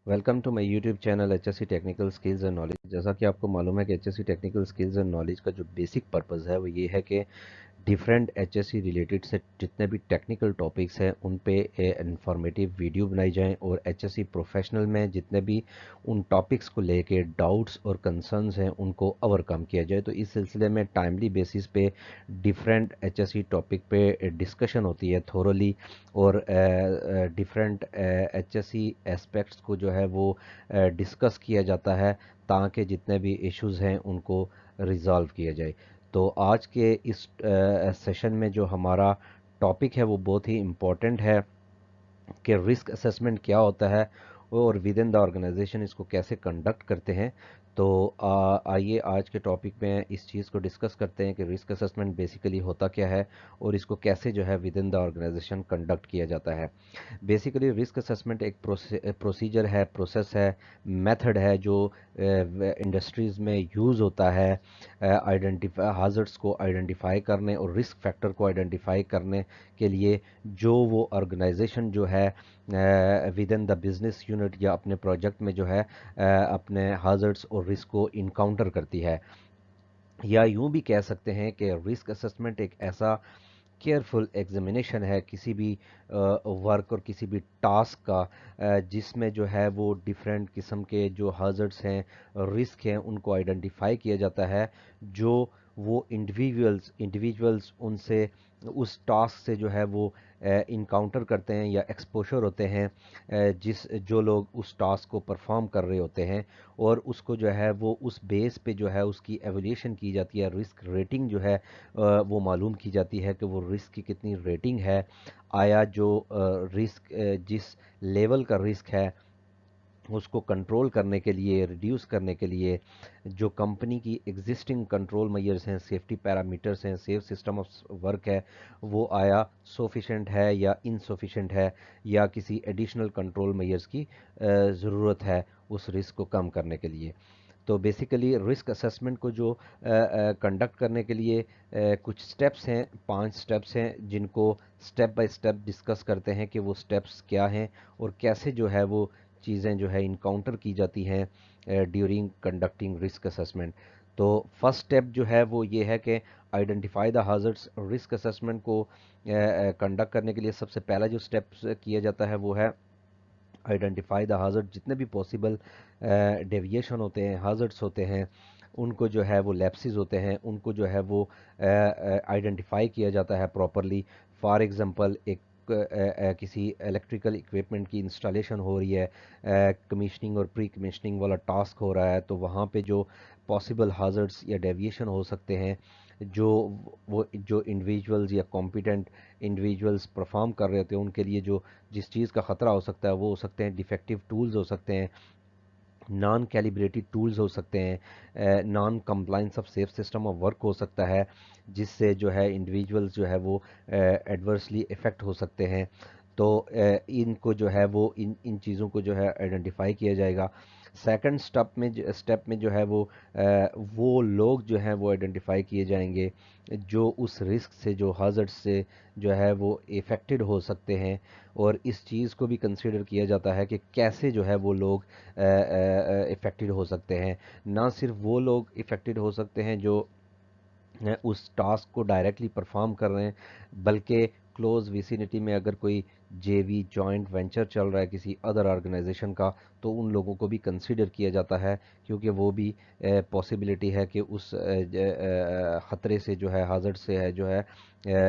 Welcome to my YouTube channel HSC technical skills and knowledge. जैसा कि आपको मालूम है कि HSC technical skills and knowledge का जो बेसिक पर्पस है वो ये है कि डिफरेंट एचएससी रिलेटेड से जितने भी टेक्निकल टॉपिक्स हैं उन पे इंफॉर्मेटिव वीडियो बनाई जाएं और एचएससी प्रोफेशनल में जितने भी उन टॉपिक्स को लेके डाउट्स और कंसर्न्स हैं उनको ओवरकम किया जाए। तो इस सिलसिले में टाइमली बेसिस पे डिफरेंट एचएससी टॉपिक पे डिस्कशन होती है थोरली, और डिफरेंट एचएससी एस्पेक्ट्स को जो है वो डिस्कस किया जाता है ताकि जितने भी इश्यूज़ हैं उनको रिजॉल्व किया जाए। तो आज के इस सेशन में जो हमारा टॉपिक है वो बहुत ही इम्पोर्टेंट है कि रिस्क असेसमेंट क्या होता है और विद इन द ऑर्गेनाइजेशन इसको कैसे कंडक्ट करते हैं। तो आइए आज के टॉपिक में इस चीज़ को डिस्कस करते हैं कि रिस्क असेसमेंट बेसिकली होता क्या है और इसको कैसे जो है within the organisation conduct किया जाता है। बेसिकली रिस्क असेसमेंट एक प्रोसीजर है, प्रोसेस है, मेथड है जो इंडस्ट्रीज़ में यूज़ होता है आइडेंटिफाई हाजर्ड्स को आइडेंटिफाई करने और रिस्क फैक्टर को आइडेंटिफाई करने के लिए, जो वो ऑर्गेनाइजेशन जो है within the business unit या अपने प्रोजेक्ट में जो है अपने हाजर्ड्स और रिस्क को इनकाउंटर करती है। या यूं भी कह सकते हैं कि रिस्क असेसमेंट एक ऐसा केयरफुल एग्जामिनेशन है किसी भी वर्क और किसी भी टास्क का, जिसमें जो है वो डिफरेंट किस्म के जो hazards हैं, रिस्क हैं, उनको आइडेंटिफाई किया जाता है। जो वो इंडिविजुअल्स उनसे उस टास्क से जो है वो इनकाउंटर करते हैं या एक्सपोजर होते हैं, जिस जो लोग उस टास्क को परफॉर्म कर रहे होते हैं, और उसको जो है वो उस बेस पे जो है उसकी एवोल्यूशन की जाती है, रिस्क रेटिंग जो है वो मालूम की जाती है कि वो रिस्क की कितनी रेटिंग है। आया जो रिस्क जिस लेवल का रिस्क है उसको कंट्रोल करने के लिए, रिड्यूस करने के लिए जो कंपनी की एग्जिस्टिंग कंट्रोल मेजर्स हैं, सेफ्टी पैरामीटर्स हैं, सेफ सिस्टम ऑफ वर्क है, वो आया सफिशेंट है या इनसफिशेंट है, या किसी एडिशनल कंट्रोल मेजर्स की ज़रूरत है उस रिस्क को कम करने के लिए। तो बेसिकली रिस्क असेसमेंट को जो कंडक्ट करने के लिए कुछ स्टेप्स हैं, 5 स्टेप्स हैं जिनको स्टेप बाय स्टेप डिस्कस करते हैं कि वो स्टेप्स क्या हैं और कैसे जो है वो चीज़ें जो है इनकाउंटर की जाती हैं ड्यूरिंग कंडक्टिंग रिस्क असेसमेंट। तो फर्स्ट स्टेप जो है वो ये है कि आइडेंटिफाई द हाजर्ड्स। रिस्क असेसमेंट को कंडक्ट करने के लिए सबसे पहला जो स्टेप किया जाता है वो है आइडेंटिफाई द हाजर्ड। जितने भी पॉसिबल डेविएशन होते हैं, हाजर्ड्स होते हैं, उनको जो है वो लैप्सेस होते हैं, उनको जो है वो आइडेंटिफाई किया जाता है प्रॉपरली। फॉर एग्जांपल एक किसी इलेक्ट्रिकल इक्विपमेंट की इंस्टॉलेशन हो रही है, कमीशनिंग और प्री कमीशनिंग वाला टास्क हो रहा है, तो वहाँ पे जो पॉसिबल हाजर्ड्स या डेविएशन हो सकते हैं, जो वो जो इंडिविजुअल्स या कॉम्पिटेंट इंडिविजुअल्स परफॉर्म कर रहे होते हैं उनके लिए जो जिस चीज़ का ख़तरा हो सकता है वो हो सकते हैं डिफेक्टिव टूल्स, हो सकते हैं नॉन कैलिब्रेटेड टूल्स, हो सकते हैं non compliance of safe system of work हो सकता है, जिससे जो है इंडिविजुअल्स जो है वो एडवर्सली इफ़ेक्ट हो सकते हैं। तो इनको जो है वो इन चीज़ों को जो है आइडेंटिफाई किया जाएगा। सेकंड स्टेप में जो है वो लोग जो हैं वो आइडेंटिफाई किए जाएंगे जो उस रिस्क से, जो हाजर्ड से जो है वो इफ़ेक्टेड हो सकते हैं। और इस चीज़ को भी कंसीडर किया जाता है कि कैसे जो है वो लोग इफ़ेक्टेड हो सकते हैं। ना सिर्फ वो लोग इफ़ेक्टेड हो सकते हैं जो उस टास्क को डायरेक्टली परफॉर्म कर रहे हैं, बल्कि क्लोज विसिनिटी में अगर कोई जेवी जॉइंट वेंचर चल रहा है किसी अदर ऑर्गेनाइजेशन का, तो उन लोगों को भी कंसीडर किया जाता है, क्योंकि वो भी पॉसिबिलिटी है कि उस ख़तरे से जो है, हाजर्ड से है जो है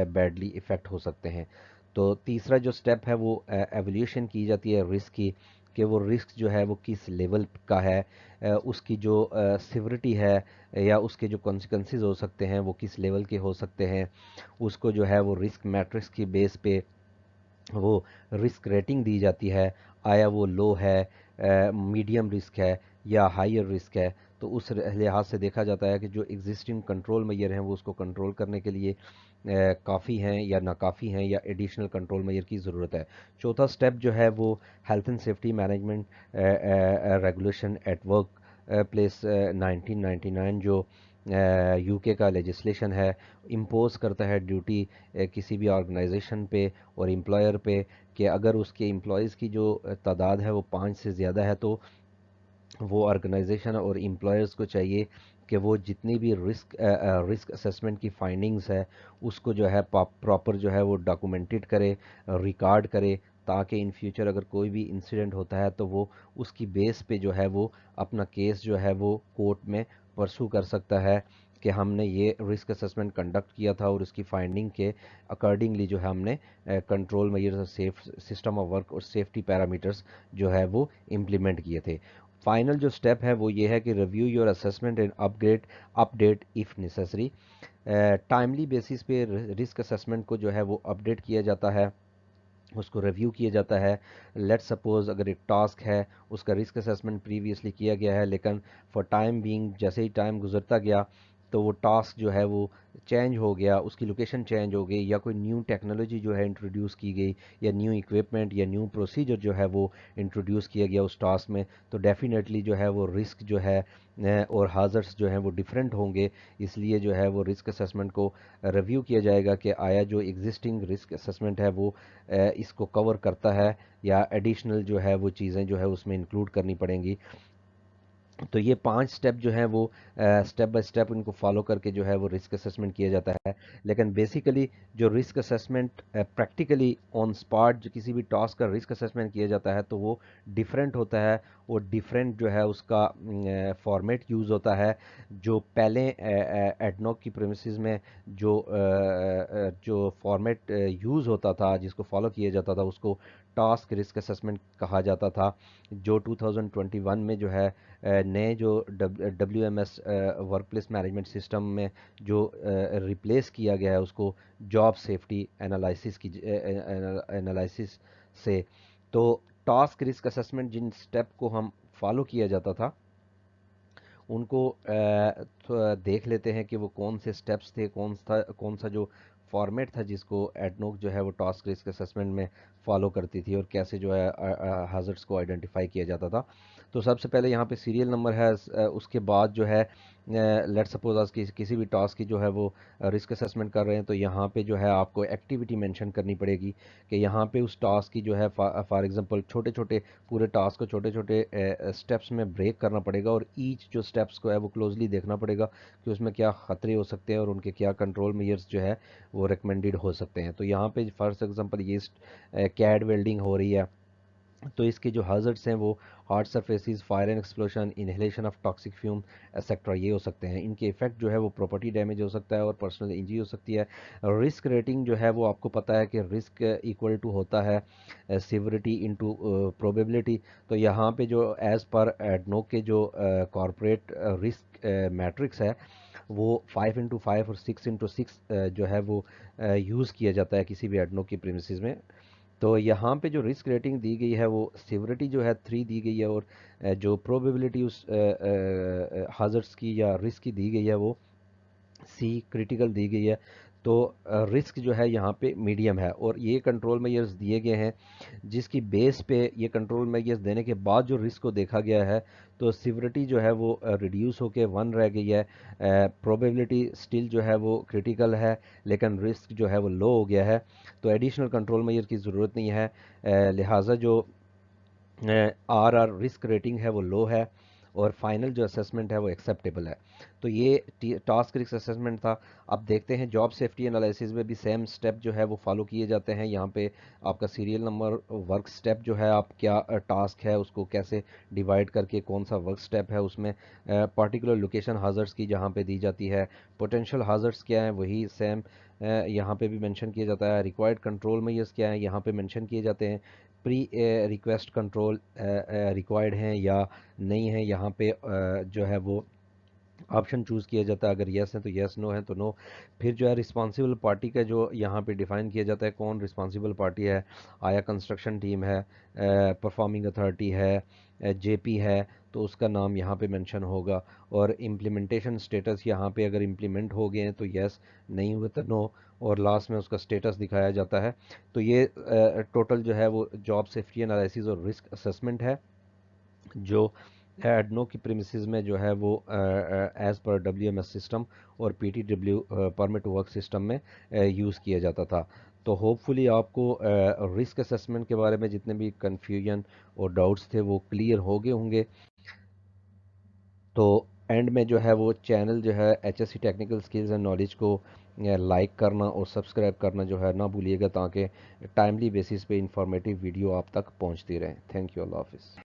बैडली इफ़ेक्ट हो सकते हैं। तो तीसरा जो स्टेप है वो एवोल्यूशन की जाती है रिस्क की, कि वो रिस्क जो है वो किस लेवल का है, उसकी जो सिवरिटी है या उसके जो कॉन्सिक्वेंसेस हो सकते हैं वो किस लेवल के हो सकते हैं। उसको जो है वो रिस्क मैट्रिक्स की बेस पे वो रिस्क रेटिंग दी जाती है। आया वो लो है, मीडियम रिस्क है या हायर रिस्क है। तो उस लिहाज से देखा जाता है कि जो एग्जिस्टिंग कंट्रोल मेजर हैं वो उसको कंट्रोल करने के लिए काफ़ी हैं या नाकाफ़ी हैं या एडिशनल कंट्रोल मेजर की ज़रूरत है। चौथा स्टेप जो है वो health and safety management regulation at work place 1999 जो यूके का लेजिस्लेशन है, इम्पोज करता है ड्यूटी किसी भी ऑर्गेनाइजेशन पे और एम्प्लॉयर पे कि अगर उसके एम्प्लॉयज़ की जो तादाद है वो 5 से ज़्यादा है तो वो ऑर्गेनाइजेशन और एम्प्लॉयर्स को चाहिए कि वो जितनी भी रिस्क असेसमेंट की फाइंडिंग्स है उसको जो है प्रॉपर जो है वो डॉक्यूमेंटेड करे, रिकॉर्ड करे, ताकि इन फ्यूचर अगर कोई भी इंसिडेंट होता है तो वो उसकी बेस पे जो है वो अपना केस जो है वो कोर्ट में परसू कर सकता है कि हमने ये रिस्क असेसमेंट कंडक्ट किया था और उसकी फाइंडिंग के अकॉर्डिंगली जो है हमने कंट्रोल मेजर्स और सेफ सिस्टम ऑफ वर्क और सेफ्टी पैरामीटर्स जो है वो इम्प्लीमेंट किए थे। फाइनल जो स्टेप है वो ये है कि review your assessment and update if necessary. Timely basis पे रिस्क असेसमेंट को जो है वो अपडेट किया जाता है, उसको रिव्यू किया जाता है। लेट्स सपोज अगर एक टास्क है उसका रिस्क असेसमेंट प्रीवियसली किया गया है, लेकिन फॉर टाइम बीइंग जैसे ही टाइम गुजरता गया तो वो टास्क जो है वो चेंज हो गया, उसकी लोकेशन चेंज हो गई या कोई न्यू टेक्नोलॉजी जो है इंट्रोड्यूस की गई या न्यू इक्विपमेंट या न्यू प्रोसीजर जो है वो इंट्रोड्यूस किया गया उस टास्क में, तो डेफिनेटली जो है वो रिस्क जो है और हाजर्स जो हैं वो डिफरेंट होंगे। इसलिए जो है वो रिस्क असेसमेंट को रिव्यू किया जाएगा कि आया जो एग्जिस्टिंग रिस्क असेसमेंट है वो इसको कवर करता है या एडिशनल जो है वो चीज़ें जो है उसमें इंक्लूड करनी पड़ेंगी। तो ये 5 स्टेप जो हैं वो स्टेप बाय स्टेप उनको फॉलो करके जो है वो रिस्क असेसमेंट किया जाता है। लेकिन बेसिकली जो risk assessment practically on spot जो किसी भी टास्क का रिस्क असेसमेंट किया जाता है तो वो डिफरेंट होता है। वो डिफरेंट जो है उसका फॉर्मेट यूज़ होता है। जो पहले एडनॉक की प्रेमिसेस में जो फॉर्मेट यूज़ होता था जिसको फॉलो किया जाता था उसको टास्क रिस्क असेसमेंट कहा जाता था। जो 2021 में जो है नए जो WMS work place management system में जो रिप्लेस किया गया है उसको जॉब सेफ्टी एनालिसिस से। तो टास्क रिस्क असेसमेंट जिन स्टेप को हम फॉलो किया जाता था उनको देख लेते हैं कि वो कौन से स्टेप्स थे, कौन सा जो फॉर्मेट था जिसको एडनोक जो है वो टास्क रिस्क असेसमेंट में फॉलो करती थी और कैसे जो है हाजर्ड्स को आइडेंटिफाई किया जाता था। तो सबसे पहले यहाँ पे सीरियल नंबर है, उसके बाद जो है लेट सपोज आज किसी भी टास्क की जो है वो रिस्क असेसमेंट कर रहे हैं तो यहाँ पे जो है आपको एक्टिविटी मेंशन करनी पड़ेगी कि यहाँ पे उस टास्क की जो है फॉर एग्जांपल छोटे छोटे पूरे टास्क को छोटे छोटे स्टेप्स में ब्रेक करना पड़ेगा और ईच जो स्टेप्स को है वो क्लोजली देखना पड़ेगा कि उसमें क्या खतरे हो सकते हैं और उनके क्या कंट्रोल मेजर्स जो है वो रिकमेंडेड हो सकते हैं। तो यहाँ पे फॉर एग्जांपल ये कैड वेल्डिंग हो रही है तो इसके जो hazards हैं वो hard surfaces, fire and explosion, inhalation of toxic fume etcetera ये हो सकते हैं। इनके इफेक्ट जो है वो प्रॉपर्टी डैमेज हो सकता है और पर्सनल इंजरी हो सकती है। रिस्क रेटिंग जो है वो आपको पता है कि रिस्क इक्वल टू होता है सिविरिटी इनटू प्रोबेबिलिटी। तो यहाँ पे जो एज पर एडनोक के जो कॉरपोरेट रिस्क मैट्रिक्स है वो 5x5 और 6x6 जो है वो यूज़ किया जाता है किसी भी एडनोक की प्रीमिसेस में। तो यहाँ पे जो रिस्क रेटिंग दी गई है वो सिविरिटी जो है 3 दी गई है और जो प्रोबेबिलिटी उस हाजर्स की या रिस्क की दी गई है वो सी क्रिटिकल दी गई है। तो रिस्क जो है यहाँ पे मीडियम है और ये कंट्रोल मेजर्स दिए गए हैं जिसकी बेस पे ये कंट्रोल मेजर्स देने के बाद जो रिस्क को देखा गया है तो सिविरिटी जो है वो रिड्यूस होके 1 रह गई है। प्रोबेबिलिटी स्टिल जो है वो क्रिटिकल है लेकिन रिस्क जो है वो लो हो गया है। तो एडिशनल कंट्रोल मेजर की ज़रूरत नहीं है। लिहाजा जो रिस्क रेटिंग है वो लो है और फाइनल जो असेसमेंट है वो एक्सेप्टेबल है। तो ये टास्क रिस्क असेसमेंट था। अब देखते हैं जॉब सेफ्टी एनालिसिस में भी सेम स्टेप जो है वो फॉलो किए जाते हैं। यहाँ पे आपका सीरियल नंबर, वर्क स्टेप जो है आप क्या टास्क है उसको कैसे डिवाइड करके कौन सा वर्क स्टेप है उसमें पर्टिकुलर लोकेशन हाजर्स की जहाँ पे दी जाती है, पोटेंशियल हाजर्स क्या है वही सेम यहाँ पे भी मेंशन किया जाता है। रिक्वायर्ड कंट्रोल मेजर्स क्या है यहाँ पे मेंशन किए जाते हैं। प्री रिक्वेस्ट कंट्रोल रिक्वायर्ड हैं या नहीं है यहाँ पे जो है वो ऑप्शन चूज़ किया जाता है। अगर यस है तो यस, नो है तो नो। फिर जो है रिस्पॉन्सिबल पार्टी का जो यहाँ पे डिफाइन किया जाता है कौन रिस्पॉन्सिबल पार्टी है, आया कंस्ट्रक्शन टीम है, परफॉर्मिंग अथॉरिटी है, जेपी है तो उसका नाम यहाँ पे मेंशन होगा। और इम्प्लीमेंटेशन स्टेटस यहाँ पे अगर इम्प्लीमेंट हो गए हैं तो यस, नहीं हुए तो नो, और लास्ट में उसका स्टेटस दिखाया जाता है। तो ये टोटल जो है वो जॉब सेफ्टी एनालिसिस और रिस्क असेसमेंट है जो ایڈنو کی پریمیسز میں جو ہے وہ ایز پر ڈبلیو ایم ایس سسٹم اور P T W permit work system میں یوز کیا جاتا تھا. تو ہوپ فلی آپ کو رسک اسسمنٹ کے بارے میں جتنے بھی کنفیوژن اور ڈاؤٹس تھے وہ کلیئر ہو گئے ہوں گے. تو اینڈ میں جو ہے وہ چینل جو ہے H S C technical skills and knowledge کو لائک کرنا اور سبسکرائب کرنا جو ہے نہ بھولیے گا، تاکہ ٹائملی بیسس پہ انفارمیٹیو ویڈیو آپ تک پہنچتی رہیں. Thank you. اللہ حافظ.